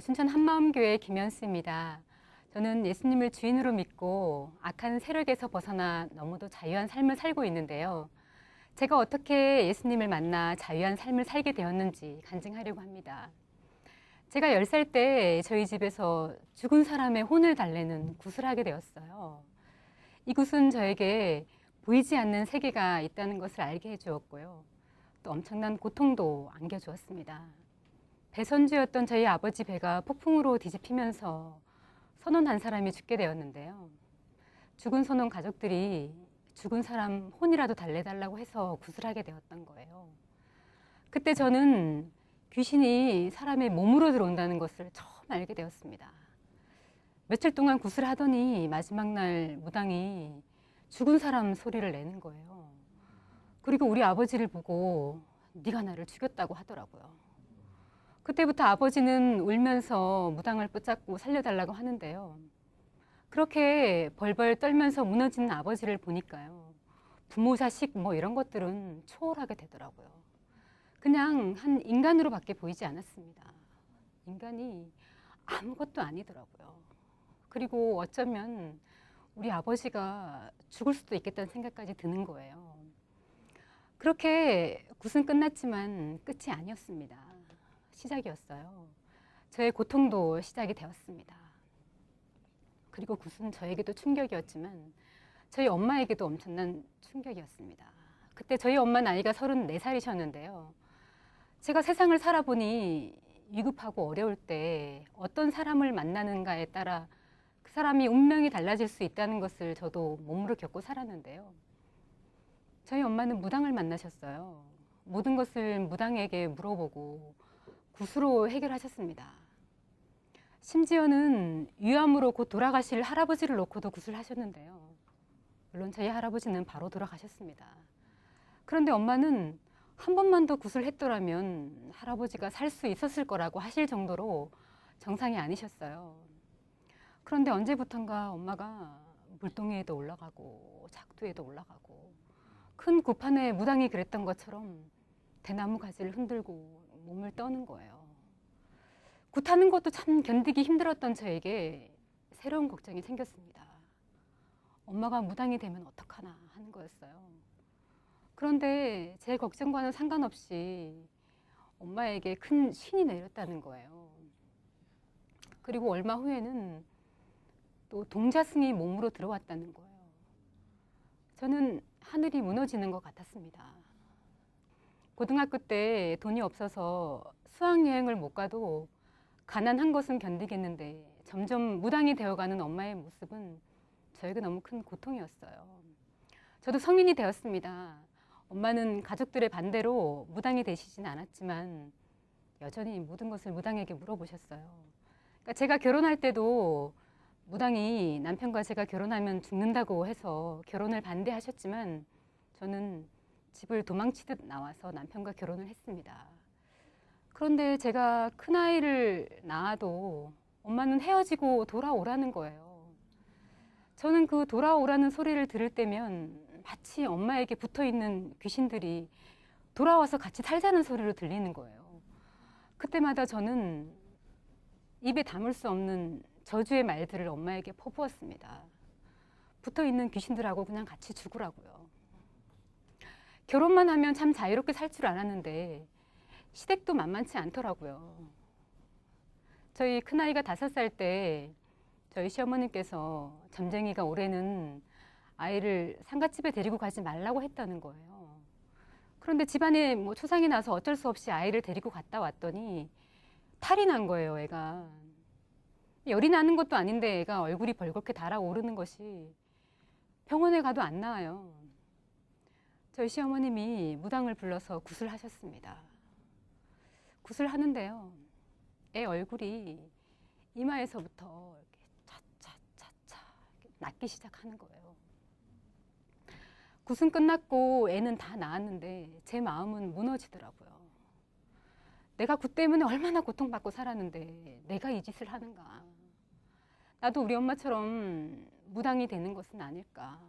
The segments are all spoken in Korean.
안녕하세요. 순천 한마음교회 김연수입니다. 저는 예수님을 주인으로 믿고 악한 세력에서 벗어나 너무도 자유한 삶을 살고 있는데요. 제가 어떻게 예수님을 만나 자유한 삶을 살게 되었는지 간증하려고 합니다. 제가 10살 때 저희 집에서 죽은 사람의 혼을 달래는 굿을 하게 되었어요. 이 굿은 저에게 보이지 않는 세계가 있다는 것을 알게 해주었고요. 또 엄청난 고통도 안겨주었습니다. 배선주였던 저희 아버지 배가 폭풍으로 뒤집히면서 선원 한 사람이 죽게 되었는데요. 죽은 선원 가족들이 죽은 사람 혼이라도 달래달라고 해서 굿을 하게 되었던 거예요. 그때 저는 귀신이 사람의 몸으로 들어온다는 것을 처음 알게 되었습니다. 며칠 동안 굿을 하더니 마지막 날 무당이 죽은 사람 소리를 내는 거예요. 그리고 우리 아버지를 보고 네가 나를 죽였다고 하더라고요. 그때부터 아버지는 울면서 무당을 붙잡고 살려달라고 하는데요. 그렇게 벌벌 떨면서 무너지는 아버지를 보니까요. 부모, 자식 뭐 이런 것들은 초월하게 되더라고요. 그냥 한 인간으로 밖에 보이지 않았습니다. 인간이 아무것도 아니더라고요. 그리고 어쩌면 우리 아버지가 죽을 수도 있겠다는 생각까지 드는 거예요. 그렇게 굿은 끝났지만 끝이 아니었습니다. 시작이었어요. 저의 고통도 시작이 되었습니다. 그리고 굿은 저에게도 충격이었지만 저희 엄마에게도 엄청난 충격이었습니다. 그때 저희 엄마 나이가 34살이셨는데요. 제가 세상을 살아보니 위급하고 어려울 때 어떤 사람을 만나는가에 따라 그 사람이 운명이 달라질 수 있다는 것을 저도 몸으로 겪고 살았는데요. 저희 엄마는 무당을 만나셨어요. 모든 것을 무당에게 물어보고 굿으로 해결하셨습니다. 심지어는 위암으로 곧 돌아가실 할아버지를 놓고도 굿을 하셨는데요. 물론 저희 할아버지는 바로 돌아가셨습니다. 그런데 엄마는 한 번만 더 굿을 했더라면 할아버지가 살 수 있었을 거라고 하실 정도로 정상이 아니셨어요. 그런데 언제부턴가 엄마가 물동이에도 올라가고 작두에도 올라가고 큰 굿판에 무당이 그랬던 것처럼 대나무 가지를 흔들고 몸을 떠는 거예요. 굿하는 것도 참 견디기 힘들었던 저에게 새로운 걱정이 생겼습니다. 엄마가 무당이 되면 어떡하나 하는 거였어요. 그런데 제 걱정과는 상관없이 엄마에게 큰 신이 내렸다는 거예요. 그리고 얼마 후에는 또 동자승이 몸으로 들어왔다는 거예요. 저는 하늘이 무너지는 것 같았습니다. 고등학교 때 돈이 없어서 수학여행을 못 가도 가난한 것은 견디겠는데 점점 무당이 되어가는 엄마의 모습은 저에게 너무 큰 고통이었어요. 저도 성인이 되었습니다. 엄마는 가족들의 반대로 무당이 되시진 않았지만 여전히 모든 것을 무당에게 물어보셨어요. 그러니까 제가 결혼할 때도 무당이 남편과 제가 결혼하면 죽는다고 해서 결혼을 반대하셨지만 저는 집을 도망치듯 나와서 남편과 결혼을 했습니다. 그런데 제가 큰아이를 낳아도 엄마는 헤어지고 돌아오라는 거예요. 저는 그 돌아오라는 소리를 들을 때면 마치 엄마에게 붙어있는 귀신들이 돌아와서 같이 살자는 소리로 들리는 거예요. 그때마다 저는 입에 담을 수 없는 저주의 말들을 엄마에게 퍼부었습니다. 붙어있는 귀신들하고 그냥 같이 죽으라고요. 결혼만 하면 참 자유롭게 살 줄 알았는데 시댁도 만만치 않더라고요. 저희 큰아이가 5살 때 저희 시어머님께서 점쟁이가 올해는 아이를 상갓집에 데리고 가지 말라고 했다는 거예요. 그런데 집안에 뭐 초상이 나서 어쩔 수 없이 아이를 데리고 갔다 왔더니 탈이 난 거예요, 애가. 열이 나는 것도 아닌데 애가 얼굴이 벌겋게 달아오르는 것이 병원에 가도 안 나아요. 저희 시어머님이 무당을 불러서 굿을 하셨습니다. 굿을 하는데요. 애 얼굴이 이마에서부터 이렇게 차차차차 낫기 시작하는 거예요. 굿은 끝났고 애는 다 나았는데 제 마음은 무너지더라고요. 내가 굿 때문에 얼마나 고통받고 살았는데 내가 이 짓을 하는가. 나도 우리 엄마처럼 무당이 되는 것은 아닐까.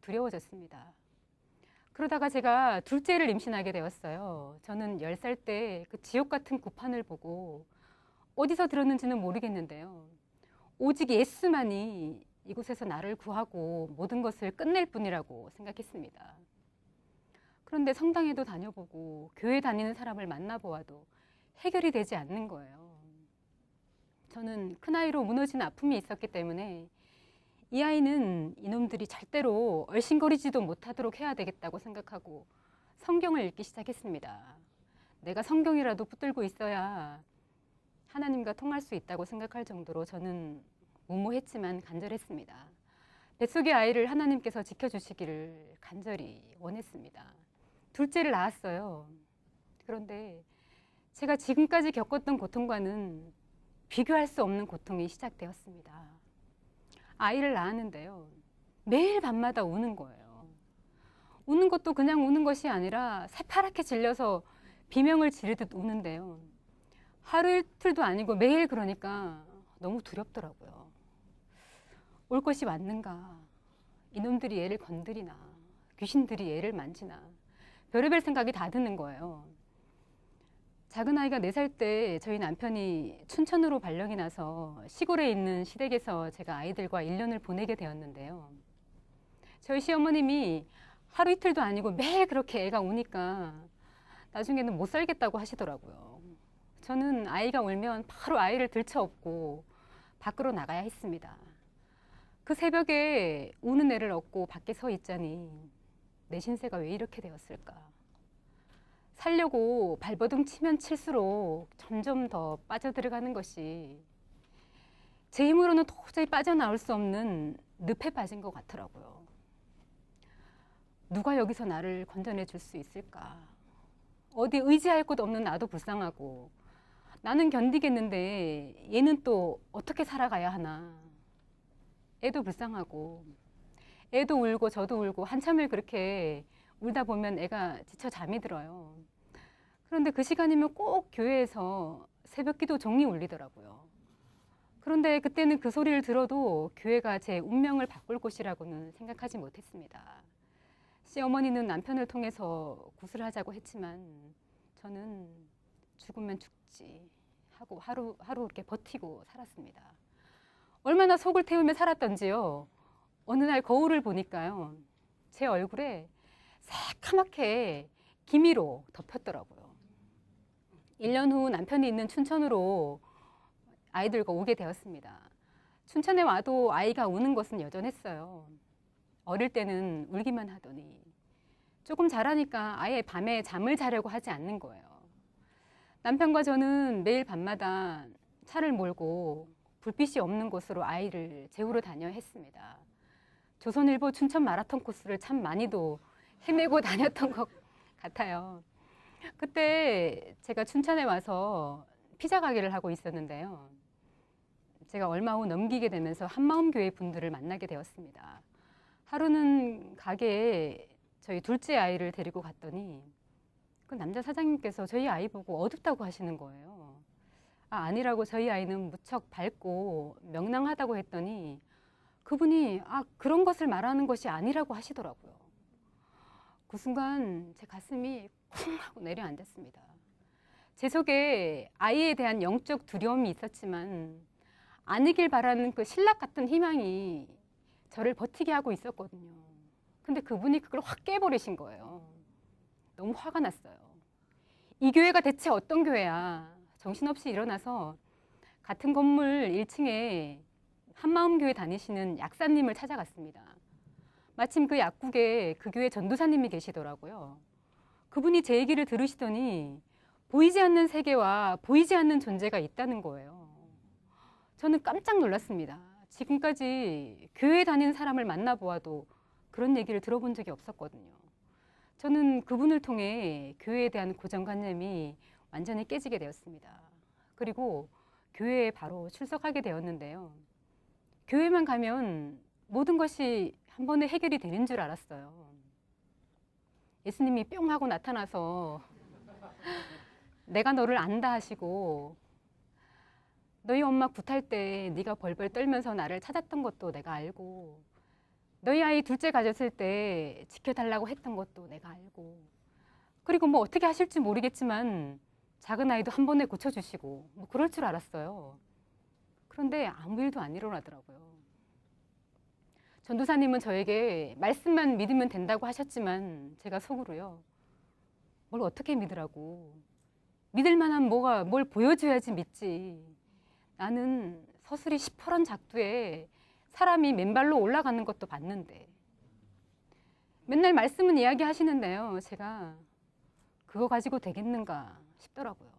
두려워졌습니다. 그러다가 제가 둘째를 임신하게 되었어요. 저는 10살 때 그 지옥 같은 굿판을 보고 어디서 들었는지는 모르겠는데요. 오직 예수만이 이곳에서 나를 구하고 모든 것을 끝낼 뿐이라고 생각했습니다. 그런데 성당에도 다녀보고 교회 다니는 사람을 만나보아도 해결이 되지 않는 거예요. 저는 큰아이로 무너진 아픔이 있었기 때문에 이 아이는 이놈들이 절대로 얼씬거리지도 못하도록 해야 되겠다고 생각하고 성경을 읽기 시작했습니다. 내가 성경이라도 붙들고 있어야 하나님과 통할 수 있다고 생각할 정도로 저는 무모했지만 간절했습니다. 뱃속의 아이를 하나님께서 지켜주시기를 간절히 원했습니다. 둘째를 낳았어요. 그런데 제가 지금까지 겪었던 고통과는 비교할 수 없는 고통이 시작되었습니다. 아이를 낳았는데요. 매일 밤마다 우는 거예요. 우는 것도 그냥 우는 것이 아니라 새파랗게 질려서 비명을 지르듯 우는데요. 하루 이틀도 아니고 매일 그러니까 너무 두렵더라고요. 올 것이 맞는가? 이놈들이 얘를 건드리나? 귀신들이 얘를 만지나? 별의별 생각이 다 드는 거예요. 작은 아이가 4살 때 저희 남편이 춘천으로 발령이 나서 시골에 있는 시댁에서 제가 아이들과 1년을 보내게 되었는데요. 저희 시어머님이 하루 이틀도 아니고 매일 그렇게 애가 우니까 나중에는 못 살겠다고 하시더라고요. 저는 아이가 울면 바로 아이를 들쳐업고 밖으로 나가야 했습니다. 그 새벽에 우는 애를 업고 밖에 서 있자니 내 신세가 왜 이렇게 되었을까? 살려고 발버둥 치면 칠수록 점점 더 빠져들어가는 것이 제 힘으로는 도저히 빠져나올 수 없는 늪에 빠진 것 같더라고요. 누가 여기서 나를 건져내 줄 수 있을까? 어디 의지할 곳 없는 나도 불쌍하고 나는 견디겠는데 얘는 또 어떻게 살아가야 하나? 애도 불쌍하고 애도 울고 저도 울고 한참을 그렇게 울다 보면 애가 지쳐 잠이 들어요. 그런데 그 시간이면 꼭 교회에서 새벽 기도 종이 울리더라고요. 그런데 그때는 그 소리를 들어도 교회가 제 운명을 바꿀 곳이라고는 생각하지 못했습니다. 시어머니는 남편을 통해서 구슬하자고 했지만 저는 죽으면 죽지 하고 하루 이렇게 버티고 살았습니다. 얼마나 속을 태우며 살았던지요. 어느 날 거울을 보니까요. 제 얼굴에 새카맣게 기미로 덮였더라고요. 1년 후 남편이 있는 춘천으로 아이들과 오게 되었습니다. 춘천에 와도 아이가 우는 것은 여전했어요. 어릴 때는 울기만 하더니 조금 자라니까 아예 밤에 잠을 자려고 하지 않는 거예요. 남편과 저는 매일 밤마다 차를 몰고 불빛이 없는 곳으로 아이를 재우러 다녀야 했습니다. 조선일보 춘천 마라톤 코스를 참 많이도 헤매고 다녔던 것 같아요. 그때 제가 춘천에 와서 피자 가게를 하고 있었는데요. 제가 얼마 후 넘기게 되면서 한마음교회 분들을 만나게 되었습니다. 하루는 가게에 저희 둘째 아이를 데리고 갔더니 그 남자 사장님께서 저희 아이 보고 어둡다고 하시는 거예요. 아니라고 저희 아이는 무척 밝고 명랑하다고 했더니 그분이 그런 것을 말하는 것이 아니라고 하시더라고요. 그 순간 제 가슴이 쿵 하고 내려앉았습니다. 제 속에 아이에 대한 영적 두려움이 있었지만 아니길 바라는 그 신락 같은 희망이 저를 버티게 하고 있었거든요. 근데 그분이 그걸 확 깨버리신 거예요. 너무 화가 났어요. 이 교회가 대체 어떤 교회야? 정신없이 일어나서 같은 건물 1층에 한마음교회 다니시는 약사님을 찾아갔습니다. 마침 그 약국에 그 교회 전도사님이 계시더라고요. 그분이 제 얘기를 들으시더니 보이지 않는 세계와 보이지 않는 존재가 있다는 거예요. 저는 깜짝 놀랐습니다. 지금까지 교회 다니는 사람을 만나보아도 그런 얘기를 들어본 적이 없었거든요. 저는 그분을 통해 교회에 대한 고정관념이 완전히 깨지게 되었습니다. 그리고 교회에 바로 출석하게 되었는데요. 교회만 가면 모든 것이 한 번에 해결이 되는 줄 알았어요. 예수님이 뿅 하고 나타나서 내가 너를 안다 하시고 너희 엄마 굿할 때 네가 벌벌 떨면서 나를 찾았던 것도 내가 알고 너희 아이 둘째 가졌을 때 지켜달라고 했던 것도 내가 알고 그리고 뭐 어떻게 하실지 모르겠지만 작은 아이도 한 번에 고쳐주시고 뭐 그럴 줄 알았어요. 그런데 아무 일도 안 일어나더라고요. 전도사님은 저에게 말씀만 믿으면 된다고 하셨지만 제가 속으로요. 뭘 어떻게 믿으라고. 믿을 만한 뭘 보여줘야지 믿지. 나는 서슬이 시퍼런 작두에 사람이 맨발로 올라가는 것도 봤는데. 맨날 말씀은 이야기하시는데요. 제가 그거 가지고 되겠는가 싶더라고요.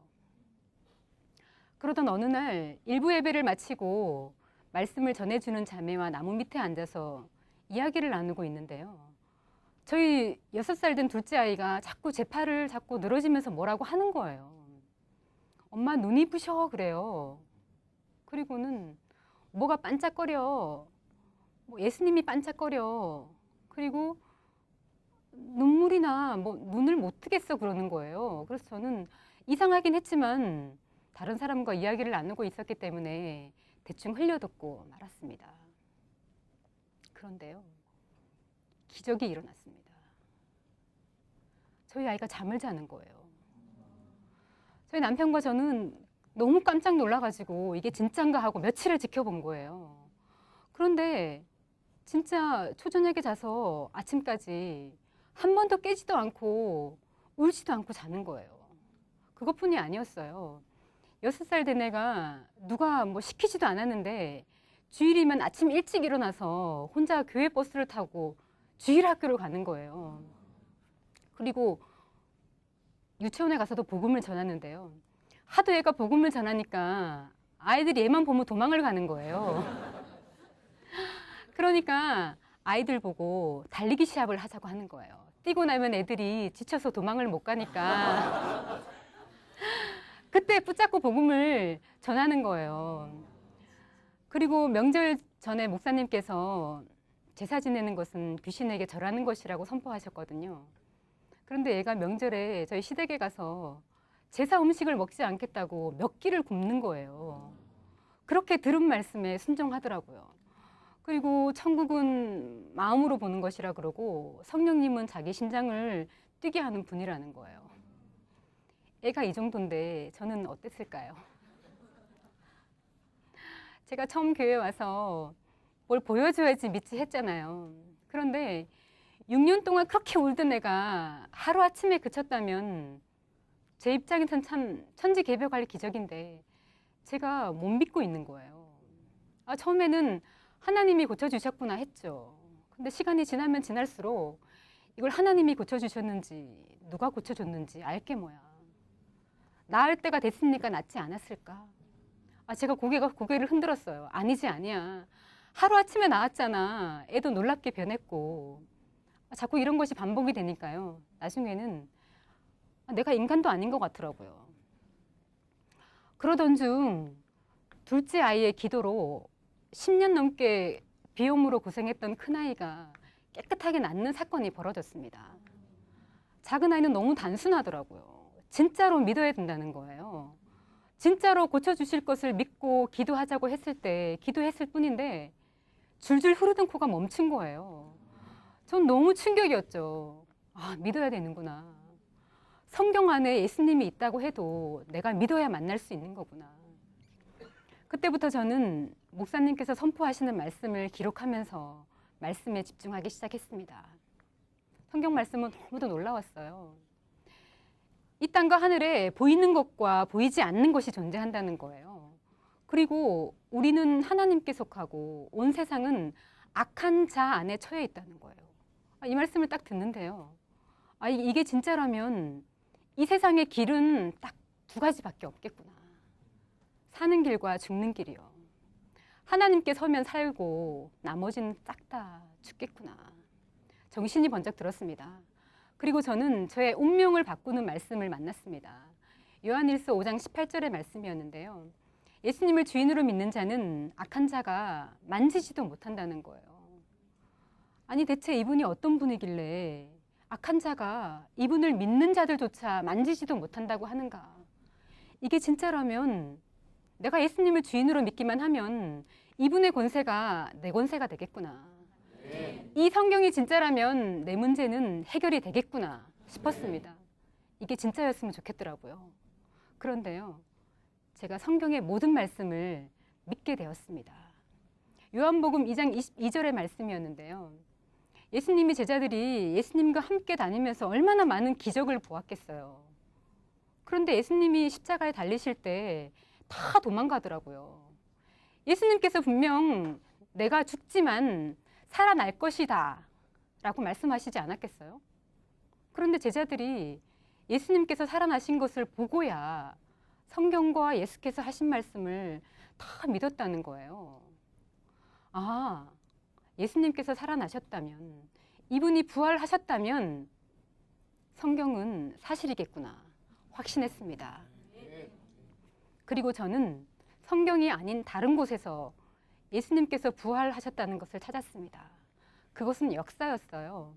그러던 어느 날 일부 예배를 마치고 말씀을 전해주는 자매와 나무 밑에 앉아서 이야기를 나누고 있는데요. 저희 6살 된 둘째 아이가 자꾸 제 팔을 잡고 늘어지면서 뭐라고 하는 거예요. 엄마 눈이 부셔 그래요. 그리고는 뭐가 반짝거려. 뭐 예수님이 반짝거려. 그리고 눈물이 나. 뭐 눈을 못 뜨겠어 그러는 거예요. 그래서 저는 이상하긴 했지만 다른 사람과 이야기를 나누고 있었기 때문에 대충 흘려듣고 말았습니다. 그런데요. 기적이 일어났습니다. 저희 아이가 잠을 자는 거예요. 저희 남편과 저는 너무 깜짝 놀라가지고 이게 진짠가 하고 며칠을 지켜본 거예요. 그런데 진짜 초저녁에 자서 아침까지 한 번도 깨지도 않고 울지도 않고 자는 거예요. 그것뿐이 아니었어요. 6살 된 애가 누가 뭐 시키지도 않았는데 주일이면 아침 일찍 일어나서 혼자 교회 버스를 타고 주일 학교를 가는 거예요. 그리고 유치원에 가서도 복음을 전하는데요. 하도 애가 복음을 전하니까 아이들이 얘만 보면 도망을 가는 거예요. 그러니까 아이들 보고 달리기 시합을 하자고 하는 거예요. 뛰고 나면 애들이 지쳐서 도망을 못 가니까 그때 붙잡고 복음을 전하는 거예요. 그리고 명절 전에 목사님께서 제사 지내는 것은 귀신에게 절하는 것이라고 선포하셨거든요. 그런데 얘가 명절에 저희 시댁에 가서 제사 음식을 먹지 않겠다고 몇 끼를 굶는 거예요. 그렇게 들은 말씀에 순종하더라고요. 그리고 천국은 마음으로 보는 것이라 그러고 성령님은 자기 심장을 뛰게 하는 분이라는 거예요. 애가 이 정도인데 저는 어땠을까요? 제가 처음 교회 와서 뭘 보여줘야지 믿지 했잖아요. 그런데 6년 동안 그렇게 울던 애가 하루아침에 그쳤다면 제 입장에선 참 천지개벽할 기적인데 제가 못 믿고 있는 거예요. 처음에는 하나님이 고쳐주셨구나 했죠. 근데 시간이 지나면 지날수록 이걸 하나님이 고쳐주셨는지 누가 고쳐줬는지 알게 뭐야. 나을 때가 됐으니까 낫지 않았을까? 제가 고개를 흔들었어요. 아니지 아니야. 하루아침에 나았잖아. 애도 놀랍게 변했고. 자꾸 이런 것이 반복이 되니까요. 나중에는 내가 인간도 아닌 것 같더라고요. 그러던 중 둘째 아이의 기도로 10년 넘게 비염으로 고생했던 큰아이가 깨끗하게 낫는 사건이 벌어졌습니다. 작은 아이는 너무 단순하더라고요. 진짜로 믿어야 된다는 거예요. 진짜로 고쳐주실 것을 믿고 기도하자고 했을 때 기도했을 뿐인데 줄줄 흐르던 코가 멈춘 거예요. 전 너무 충격이었죠. 믿어야 되는구나. 성경 안에 예수님이 있다고 해도 내가 믿어야 만날 수 있는 거구나. 그때부터 저는 목사님께서 선포하시는 말씀을 기록하면서 말씀에 집중하기 시작했습니다. 성경 말씀은 너무도 놀라웠어요. 이 땅과 하늘에 보이는 것과 보이지 않는 것이 존재한다는 거예요. 그리고 우리는 하나님께 속하고 온 세상은 악한 자 안에 처해 있다는 거예요. 이 말씀을 딱 듣는데요. 이게 진짜라면 이 세상의 길은 딱 2가지밖에 없겠구나. 사는 길과 죽는 길이요. 하나님께 서면 살고 나머지는 싹 다 죽겠구나. 정신이 번쩍 들었습니다. 그리고 저는 저의 운명을 바꾸는 말씀을 만났습니다. 요한일서 5장 18절의 말씀이었는데요. 예수님을 주인으로 믿는 자는 악한 자가 만지지도 못한다는 거예요. 대체 이분이 어떤 분이길래 악한 자가 이분을 믿는 자들조차 만지지도 못한다고 하는가? 이게 진짜라면 내가 예수님을 주인으로 믿기만 하면 이분의 권세가 내 권세가 되겠구나. 이 성경이 진짜라면 내 문제는 해결이 되겠구나 싶었습니다. 이게 진짜였으면 좋겠더라고요. 그런데요, 제가 성경의 모든 말씀을 믿게 되었습니다. 요한복음 2장 22절의 말씀이었는데요. 예수님이 제자들이 예수님과 함께 다니면서 얼마나 많은 기적을 보았겠어요. 그런데 예수님이 십자가에 달리실 때 다 도망가더라고요. 예수님께서 분명 내가 죽지만 살아날 것이다 라고 말씀하시지 않았겠어요? 그런데 제자들이 예수님께서 살아나신 것을 보고야 성경과 예수께서 하신 말씀을 다 믿었다는 거예요. 아, 예수님께서 살아나셨다면, 이분이 부활하셨다면 성경은 사실이겠구나 확신했습니다. 그리고 저는 성경이 아닌 다른 곳에서 예수님께서 부활하셨다는 것을 찾았습니다. 그것은 역사였어요.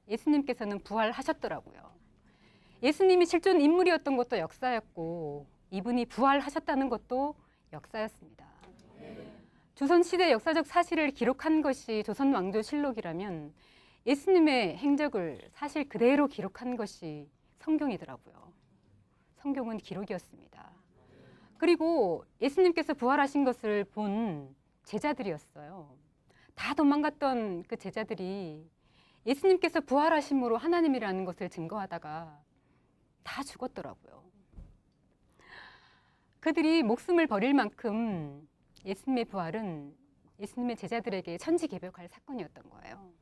예수님께서는 부활하셨더라고요. 예수님이 실존 인물이었던 것도 역사였고 이분이 부활하셨다는 것도 역사였습니다. 조선시대 역사적 사실을 기록한 것이 조선왕조실록이라면 예수님의 행적을 사실 그대로 기록한 것이 성경이더라고요. 성경은 기록이었습니다. 그리고 예수님께서 부활하신 것을 본 제자들이었어요. 다 도망갔던 그 제자들이 예수님께서 부활하심으로 하나님이라는 것을 증거하다가 다 죽었더라고요. 그들이 목숨을 버릴 만큼 예수님의 부활은 예수님의 제자들에게 천지개벽할 사건이었던 거예요.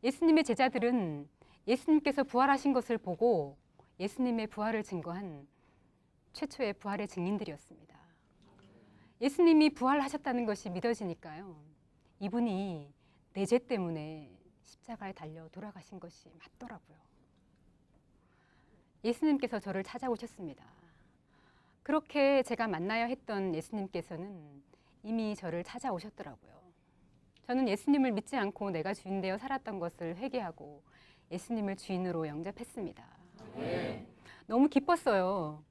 예수님의 제자들은 예수님께서 부활하신 것을 보고 예수님의 부활을 증거한 최초의 부활의 증인들이었습니다. 예수님이 부활하셨다는 것이 믿어지니까요. 이분이 내 죄 때문에 십자가에 달려 돌아가신 것이 맞더라고요. 예수님께서 저를 찾아오셨습니다. 그렇게 제가 만나야 했던 예수님께서는 이미 저를 찾아오셨더라고요. 저는 예수님을 믿지 않고 내가 주인 되어 살았던 것을 회개하고 예수님을 주인으로 영접했습니다. 너무 기뻤어요.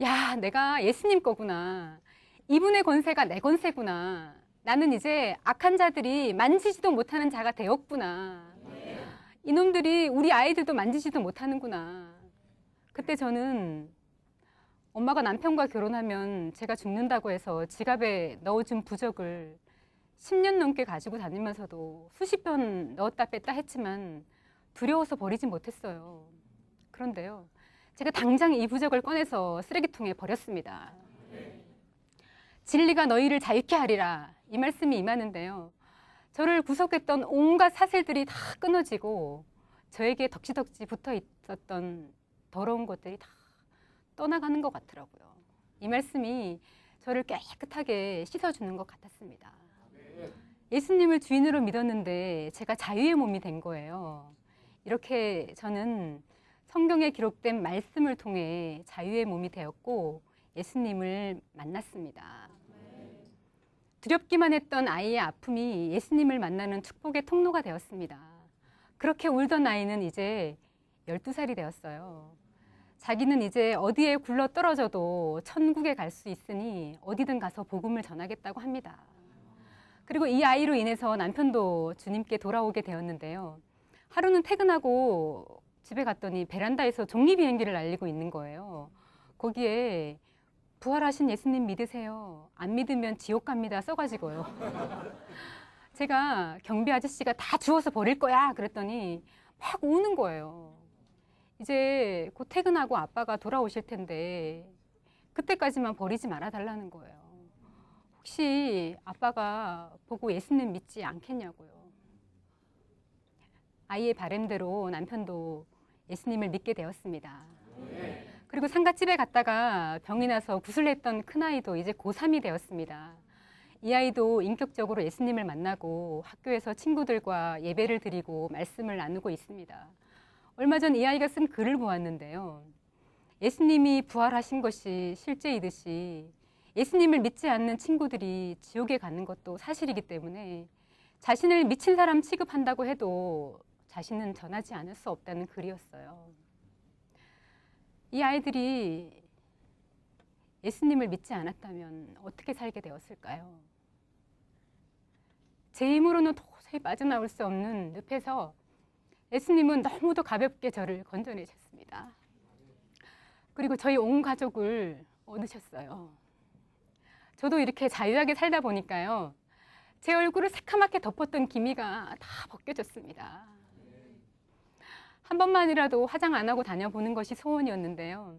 야, 내가 예수님 거구나. 이분의 권세가 내 권세구나. 나는 이제 악한 자들이 만지지도 못하는 자가 되었구나. 이놈들이 우리 아이들도 만지지도 못하는구나. 그때 저는 엄마가 남편과 결혼하면 제가 죽는다고 해서 지갑에 넣어준 부적을 10년 넘게 가지고 다니면서도 수십 번 넣었다 뺐다 했지만 두려워서 버리지 못했어요. 그런데요, 제가 당장 이 부적을 꺼내서 쓰레기통에 버렸습니다. 진리가 너희를 자유케 하리라, 이 말씀이 임하는데요. 저를 구속했던 온갖 사슬들이 다 끊어지고 저에게 덕지덕지 붙어 있었던 더러운 것들이 다 떠나가는 것 같더라고요. 이 말씀이 저를 깨끗하게 씻어주는 것 같았습니다. 예수님을 주인으로 믿었는데 제가 자유의 몸이 된 거예요. 이렇게 저는 성경에 기록된 말씀을 통해 자유의 몸이 되었고 예수님을 만났습니다. 두렵기만 했던 아이의 아픔이 예수님을 만나는 축복의 통로가 되었습니다. 그렇게 울던 아이는 이제 12살이 되었어요. 자기는 이제 어디에 굴러 떨어져도 천국에 갈 수 있으니 어디든 가서 복음을 전하겠다고 합니다. 그리고 이 아이로 인해서 남편도 주님께 돌아오게 되었는데요. 하루는 퇴근하고 집에 갔더니 베란다에서 종이비행기를 날리고 있는 거예요. 거기에 부활하신 예수님 믿으세요. 안 믿으면 지옥 갑니다. 써가지고요. 제가 경비 아저씨가 다 주워서 버릴 거야 그랬더니 막 우는 거예요. 이제 곧 퇴근하고 아빠가 돌아오실 텐데 그때까지만 버리지 말아달라는 거예요. 혹시 아빠가 보고 예수님 믿지 않겠냐고요. 아이의 바람대로 남편도 예수님을 믿게 되었습니다. 그리고 상갓집에 갔다가 병이 나서 구슬냈던 큰아이도 이제 고3이 되었습니다. 이 아이도 인격적으로 예수님을 만나고 학교에서 친구들과 예배를 드리고 말씀을 나누고 있습니다. 얼마 전 이 아이가 쓴 글을 보았는데요. 예수님이 부활하신 것이 실제이듯이 예수님을 믿지 않는 친구들이 지옥에 가는 것도 사실이기 때문에 자신을 미친 사람 취급한다고 해도 자신은 전하지 않을 수 없다는 글이었어요. 이 아이들이 예수님을 믿지 않았다면 어떻게 살게 되었을까요? 제 힘으로는 도저히 빠져나올 수 없는 늪에서 예수님은 너무도 가볍게 저를 건져내셨습니다. 그리고 저희 온 가족을 얻으셨어요. 저도 이렇게 자유하게 살다 보니까요. 제 얼굴을 새카맣게 덮었던 기미가 다 벗겨졌습니다. 한 번만이라도 화장 안 하고 다녀보는 것이 소원이었는데요.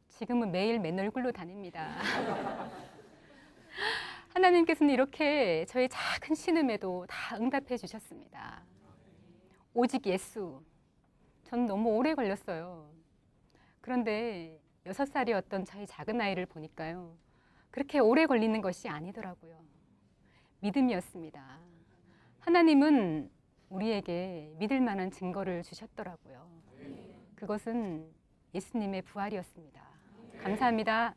지금은 매일 맨 얼굴로 다닙니다. 하나님께서는 이렇게 저의 작은 신음에도 다 응답해 주셨습니다. 오직 예수. 저는 너무 오래 걸렸어요. 그런데 6살이었던 저희 작은 아이를 보니까요. 그렇게 오래 걸리는 것이 아니더라고요. 믿음이었습니다. 하나님은 우리에게 믿을 만한 증거를 주셨더라고요. 그것은 예수님의 부활이었습니다. 감사합니다.